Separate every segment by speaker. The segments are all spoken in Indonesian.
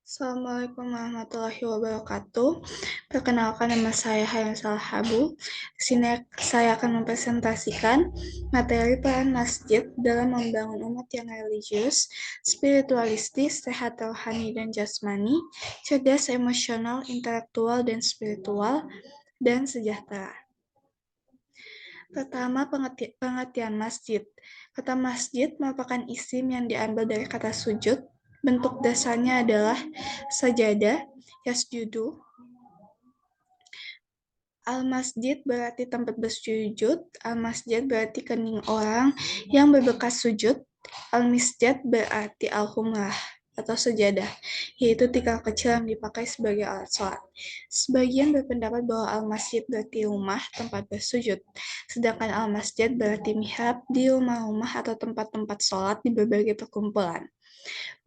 Speaker 1: Assalamualaikum warahmatullahi wabarakatuh. Perkenalkan, nama saya Hayam Salhabu. Di sini saya akan mempresentasikan materi peran masjid dalam membangun umat yang religius, spiritualistis, sehat rohani dan jasmani, cerdas emosional, intelektual dan spiritual, dan sejahtera. Pertama, pengertian masjid. Kata masjid merupakan isim yang diambil dari kata sujud. Bentuk dasarnya adalah sajadah, yasjudu. Al-masjid berarti tempat bersujud. Al-masjid berarti kening orang yang berbekas sujud. Al-misjad berarti al-humrah atau sejadah, yaitu tikar kecil yang dipakai sebagai alat sholat. Sebagian berpendapat bahwa al-masjid berarti rumah tempat bersujud, sedangkan al-masjid berarti mihrab di rumah-rumah atau tempat-tempat sholat di berbagai perkumpulan.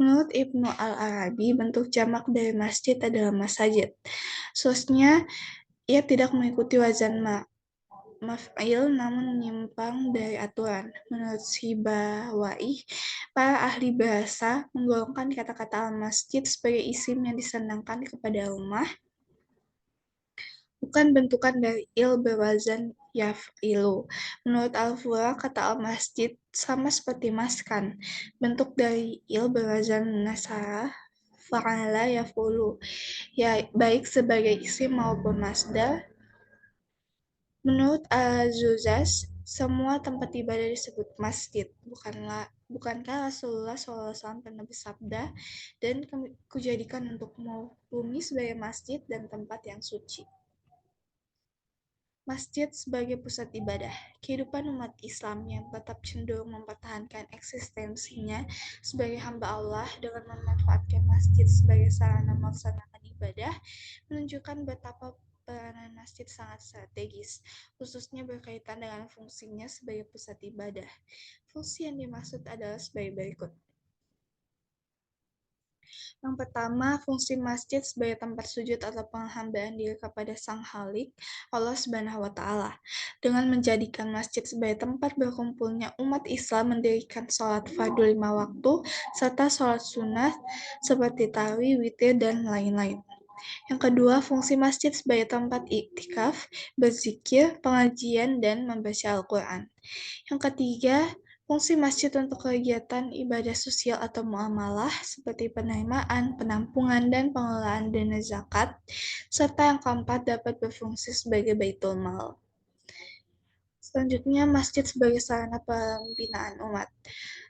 Speaker 1: Menurut Ibnu Al-Arabi, bentuk jamak dari masjid adalah masajid. Source-nya, ia tidak mengikuti wazan maf'il namun menyimpang dari aturan. Menurut Sibawaih, para ahli bahasa menggolongkan kata-kata al-masjid sebagai isim yang disenangkan kepada rumah, bukan bentukan dari il berwazan yaf'ilu. Menurut Al-Fura, kata al-masjid sama seperti maskan, bentuk dari il berwazan nasara, fa'ala yaf'ulu, ya baik sebagai isim maupun masdar. Menurut Al-Zuzas, semua tempat ibadah disebut masjid. Bukankah Rasulullah SAW pernah bersabda, dan kujadikan untukmu bumi sebagai masjid dan tempat yang suci. Masjid sebagai pusat ibadah. Kehidupan umat Islam yang tetap cenderung mempertahankan eksistensinya sebagai hamba Allah dengan memanfaatkan masjid sebagai sarana melaksanakan ibadah menunjukkan betapa peranan masjid sangat strategis, khususnya berkaitan dengan fungsinya sebagai pusat ibadah. Fungsi yang dimaksud adalah sebagai berikut. Yang pertama, fungsi masjid sebagai tempat sujud atau penghambaan diri kepada Sang Khalik, Allah Subhanahu wa Ta'ala. Dengan menjadikan masjid sebagai tempat berkumpulnya umat Islam mendirikan sholat fardu 5 waktu, serta sholat sunnah seperti tarawih, witir, dan lain-lain. Yang kedua, fungsi masjid sebagai tempat iktikaf, berzikir, pengajian, dan membaca Al-Quran. Yang ketiga, fungsi masjid untuk kegiatan ibadah sosial atau muamalah seperti penerimaan, penampungan, dan pengelolaan dana zakat, serta yang keempat dapat berfungsi sebagai baitul mal. Selanjutnya, masjid sebagai sarana pembinaan umat.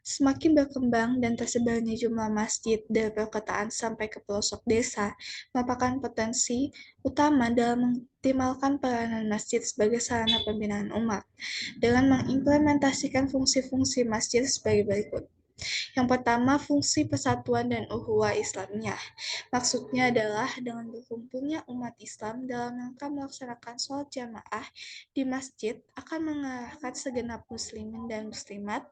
Speaker 1: Semakin berkembang dan tersebarnya jumlah masjid dari perkotaan sampai ke pelosok desa merupakan potensi utama dalam mengoptimalkan peranan masjid sebagai sarana pembinaan umat dengan mengimplementasikan fungsi-fungsi masjid sebagai berikut. Yang pertama, fungsi persatuan dan ukhuwah Islamnya. Maksudnya adalah dengan berkumpulnya umat Islam dalam rangka melaksanakan sholat jamaah di masjid akan mengarahkan segenap muslimin dan muslimat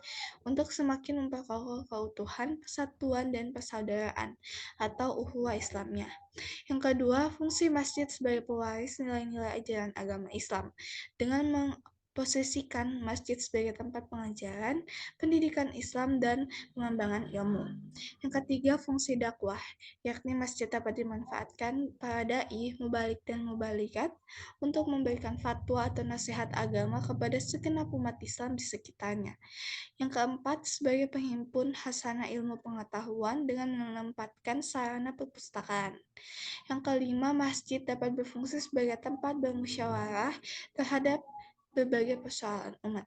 Speaker 1: untuk semakin memperkokoh keutuhan, persatuan, dan persaudaraan atau ukhuwah Islamnya. Yang kedua, fungsi masjid sebagai pewaris nilai-nilai ajaran agama Islam dengan memposisikan masjid sebagai tempat pengajaran, pendidikan Islam, dan pengembangan ilmu. Yang ketiga, fungsi dakwah, yakni masjid dapat dimanfaatkan para dai, mubalik, dan mubalikat untuk memberikan fatwa atau nasihat agama kepada segenap umat Islam di sekitarnya. Yang keempat, sebagai penghimpun hasanah ilmu pengetahuan dengan menempatkan sarana perpustakaan. Yang kelima, masjid dapat berfungsi sebagai tempat bermusyawarah terhadap berbagai persoalan umat.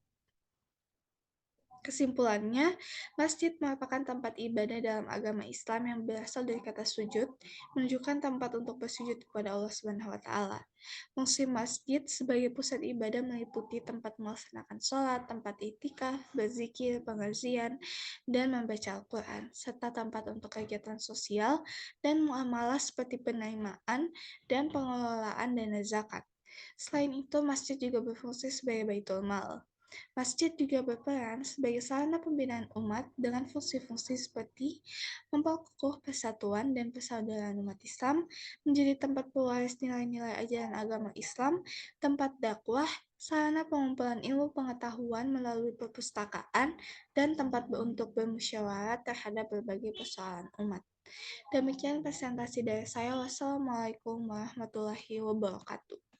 Speaker 1: Kesimpulannya, masjid merupakan tempat ibadah dalam agama Islam yang berasal dari kata sujud, menunjukkan tempat untuk bersujud kepada Allah Subhanahu wa Ta'ala. Fungsi masjid sebagai pusat ibadah meliputi tempat melaksanakan sholat, tempat iktikaf, berzikir, pengajian, dan membaca Al-Quran, serta tempat untuk kegiatan sosial dan muamalah seperti penerimaan dan pengelolaan dana zakat. Selain itu, masjid juga berfungsi sebagai baitul mal. Masjid juga berperan sebagai sarana pembinaan umat dengan fungsi-fungsi seperti memperkokoh persatuan dan persaudaraan umat Islam, menjadi tempat pewaris nilai-nilai ajaran agama Islam, tempat dakwah, sarana pengumpulan ilmu pengetahuan melalui perpustakaan, dan tempat untuk bermusyawarah terhadap berbagai persoalan umat. Demikian presentasi dari saya. Wassalamualaikum warahmatullahi wabarakatuh.